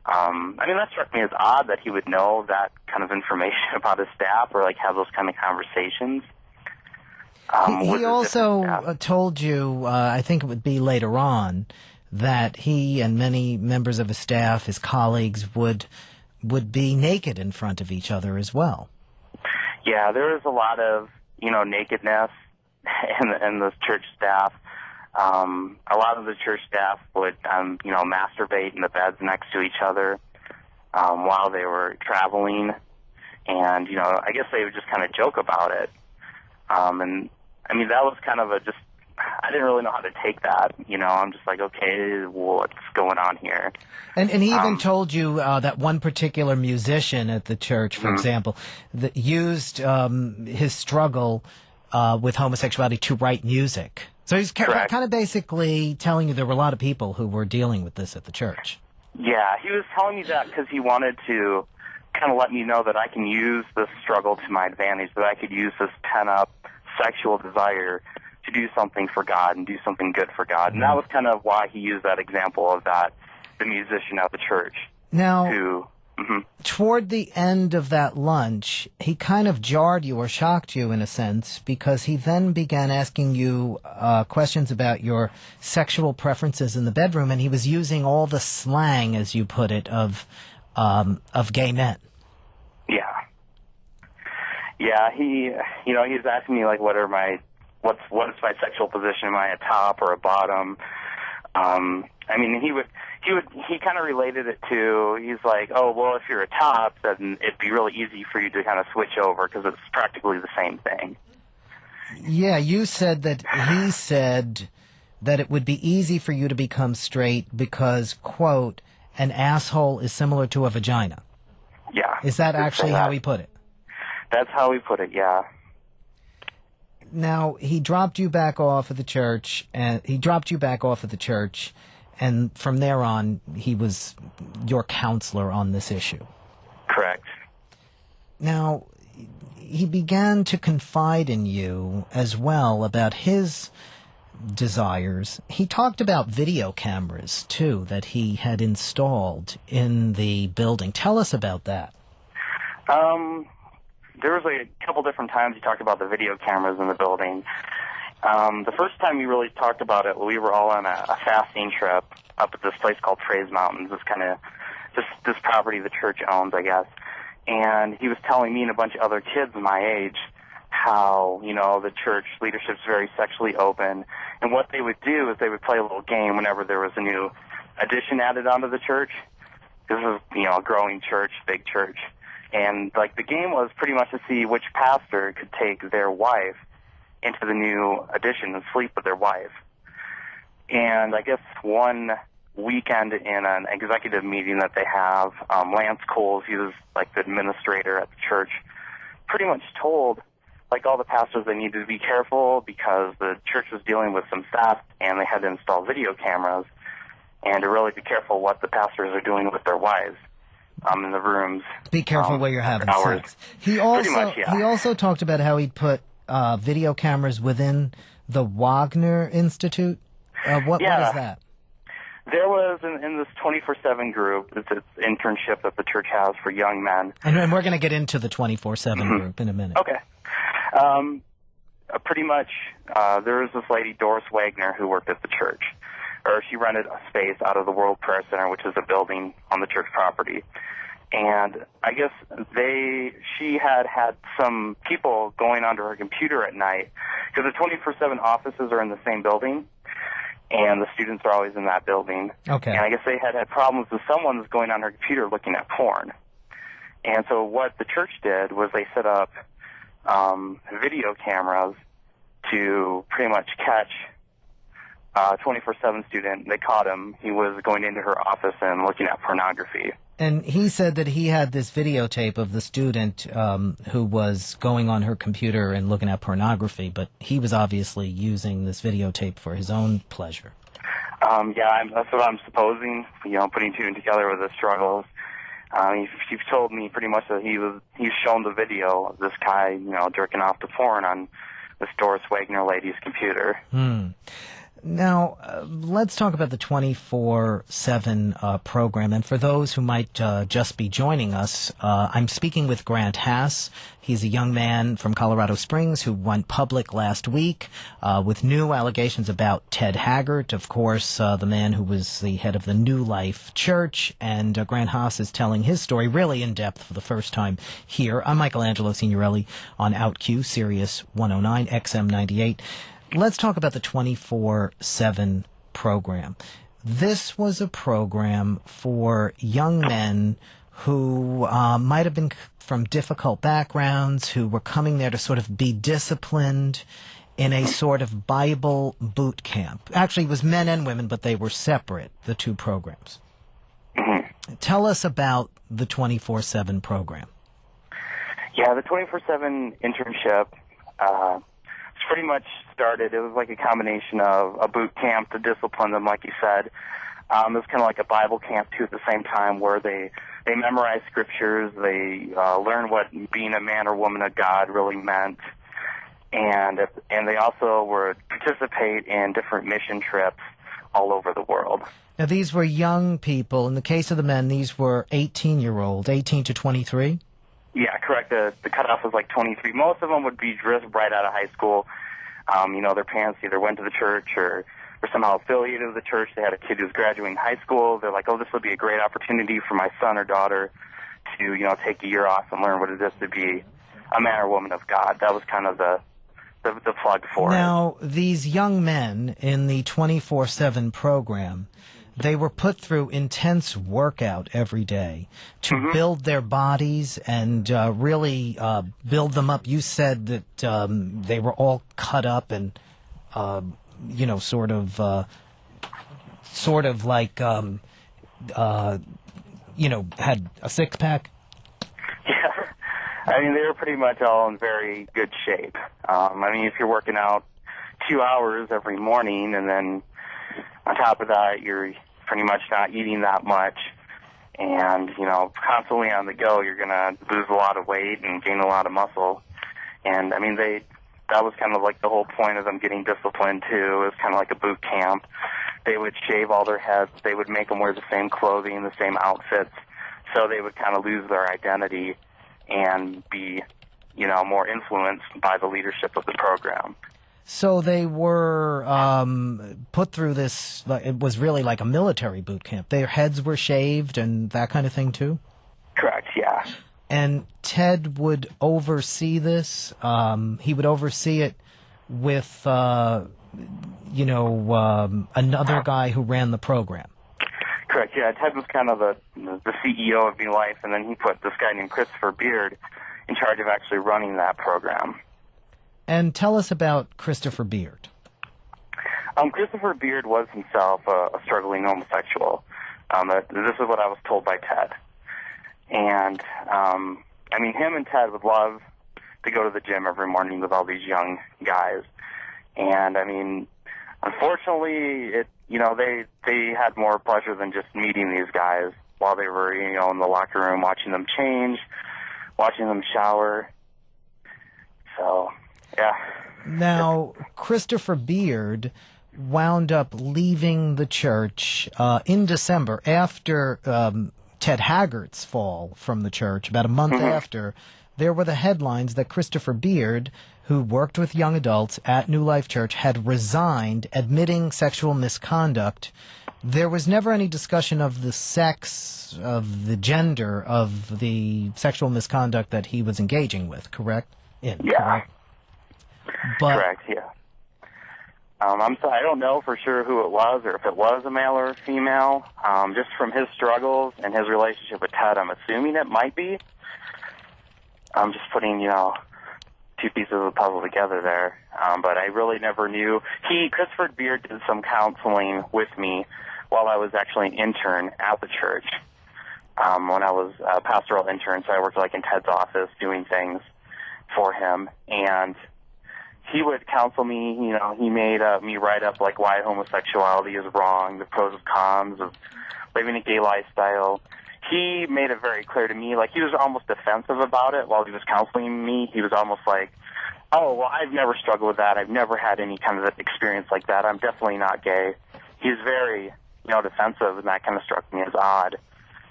I mean, that struck me as odd that he would know that kind of information about his staff or, like, have those kind of conversations. He also told you, I think it would be later on, that he and many members of his staff, his colleagues, would be naked in front of each other as well. Yeah, there was a lot of, nakedness in the church staff. A lot of the church staff would, masturbate in the beds next to each other while they were traveling. And, I guess they would just kind of joke about it. And, I mean, that was kind of I didn't really know how to take that. I'm just like, okay, what's going on here? And he even told you that one particular musician at the church, for example, that used his struggle with homosexuality to write music. So he's kind of basically telling you there were a lot of people who were dealing with this at the church. Yeah, he was telling me that because he wanted to kind of let me know that I can use this struggle to my advantage, that I could use this pent-up sexual desire to do something for God and do something good for God. And that was kind of why he used that example of the musician at the church. Now, toward the end of that lunch, he kind of jarred you or shocked you in a sense, because he then began asking you questions about your sexual preferences in the bedroom, and he was using all the slang, as you put it, of gay men. Yeah. Yeah, he's asking me, like, what is my sexual position? Am I a top or a bottom? I mean, he kind of related it to, he's like, oh, well, if you're a top, then it'd be really easy for you to kind of switch over because it's practically the same thing. Yeah, you said that he said that it would be easy for you to become straight because, quote, an asshole is similar to a vagina. Yeah. Is that actually how he put it? That's how he put it, yeah. Now, he dropped you back off of the church, and from there on, he was your counselor on this issue. Correct. Now, he began to confide in you as well about his desires. He talked about video cameras, too, that he had installed in the building. Tell us about that. There was a couple different times he talked about the video cameras in the building. The first time he really talked about it, we were all on a fasting trip up at this place called Praise Mountains. It's kind of this property the church owns, I guess. And he was telling me and a bunch of other kids my age how, the church leadership's very sexually open. And what they would do is they would play a little game whenever there was a new addition added onto the church. This is, a growing church, big church. And, the game was pretty much to see which pastor could take their wife into the new addition and sleep with their wife. And I guess one weekend in an executive meeting that they have, Lance Coles, he was, the administrator at the church, pretty much told, all the pastors they needed to be careful because the church was dealing with some theft and they had to install video cameras and to really be careful what the pastors are doing with their wives. In the rooms. Be careful where you're having sex. He also talked about how he'd put video cameras within the Wagner Institute. What is that? There was in this 24/7 group. It's an internship that the church has for young men. And we're going to get into the 24/7 group in a minute. Okay. Pretty much, there was this lady, Doris Wagner, who worked at the church. Or she rented a space out of the World Prayer Center, which is a building on the church property. And I guess she had some people going onto her computer at night, because the 24/7 offices are in the same building, and the students are always in that building. Okay. And I guess they had problems with someone was going on her computer looking at porn. And so what the church did was they set up video cameras to pretty much catch 24/7 student. They caught him. He was going into her office and looking at pornography. And he said that he had this videotape of the student who was going on her computer and looking at pornography, but he was obviously using this videotape for his own pleasure. That's what I'm supposing, putting two and together with his struggles. He told me pretty much that he's shown the video of this guy, jerking off to porn on this Doris Wagner lady's computer. Now, let's talk about the 24/7 program. And for those who might just be joining us, I'm speaking with Grant Haas. He's a young man from Colorado Springs who went public last week with new allegations about Ted Haggard, of course, the man who was the head of the New Life Church. And Grant Haas is telling his story really in depth for the first time here. I'm Michelangelo Signorile on OutQ, Sirius 109, XM 98. Let's talk about the 24/7 program. This was a program for young men who might have been from difficult backgrounds, who were coming there to sort of be disciplined in a sort of Bible boot camp. Actually, it was men and women, but they were separate, the two programs. Mm-hmm. Tell us about the 24/7 program. Yeah, the 24/7 internship pretty much started. It was like a combination of a boot camp to discipline them, like you said. It was kind of like a Bible camp, too, at the same time, where they memorized scriptures, they learned what being a man or woman of God really meant, and they also would participate in different mission trips all over the world. Now, these were young people. In the case of the men, these were 18-year-old, 18 to 23? Yeah, correct. The cutoff was like 23. Most of them would be just right out of high school. Their parents either went to the church or were somehow affiliated with the church. They had a kid who was graduating high school. They're like, oh, this would be a great opportunity for my son or daughter to, take a year off and learn what it is to be a man or woman of God. That was kind of the plug for it. Now, these young men in the 24/7 program, they were put through intense workout every day to build their bodies and really build them up. You said that they were all cut up and, sort of like, had a six-pack. Yeah. They were pretty much all in very good shape. If you're working out 2 hours every morning and then on top of that, you're pretty much not eating that much, and, constantly on the go, you're going to lose a lot of weight and gain a lot of muscle. And, that was kind of like the whole point of them getting disciplined, too. It was kind of like a boot camp. They would shave all their heads. They would make them wear the same clothing, the same outfits, so they would kind of lose their identity and be, more influenced by the leadership of the program. So they were put through this, it was really like a military boot camp. Their heads were shaved and that kind of thing, too? Correct, yeah. And Ted would oversee this. He would oversee it with, another guy who ran the program. Correct, yeah. Ted was kind of the CEO of New Life, and then he put this guy named Christopher Beard in charge of actually running that program. And tell us about Christopher Beard. Christopher Beard was himself a struggling homosexual. This is what I was told by Ted. And, him and Ted would love to go to the gym every morning with all these young guys. And, unfortunately, they had more pleasure than just meeting these guys while they were, in the locker room, watching them change, watching them shower. So... yeah. Now, Christopher Beard wound up leaving the church in December after Ted Haggard's fall from the church. About a month after, there were the headlines that Christopher Beard, who worked with young adults at New Life Church, had resigned, admitting sexual misconduct. There was never any discussion of the sex, of the gender of the sexual misconduct that he was engaging with, correct? Yeah. Correct? But, correct, yeah. I'm sorry, I don't know for sure who it was or if it was a male or a female. Just from his struggles and his relationship with Ted, I'm assuming it might be. I'm just putting, two pieces of the puzzle together there. But I really never knew. Christopher Beard did some counseling with me while I was actually an intern at the church. When I was a pastoral intern, so I worked in Ted's office doing things for him, and he would counsel me. He made me write up why homosexuality is wrong, the pros and cons of living a gay lifestyle. he made it very clear to me, like, he was almost defensive about it while he was counseling me. He was almost like, oh, well, I've never struggled with that. I've never had any kind of experience like that. I'm definitely not gay. He's very, defensive, and that kind of struck me as odd.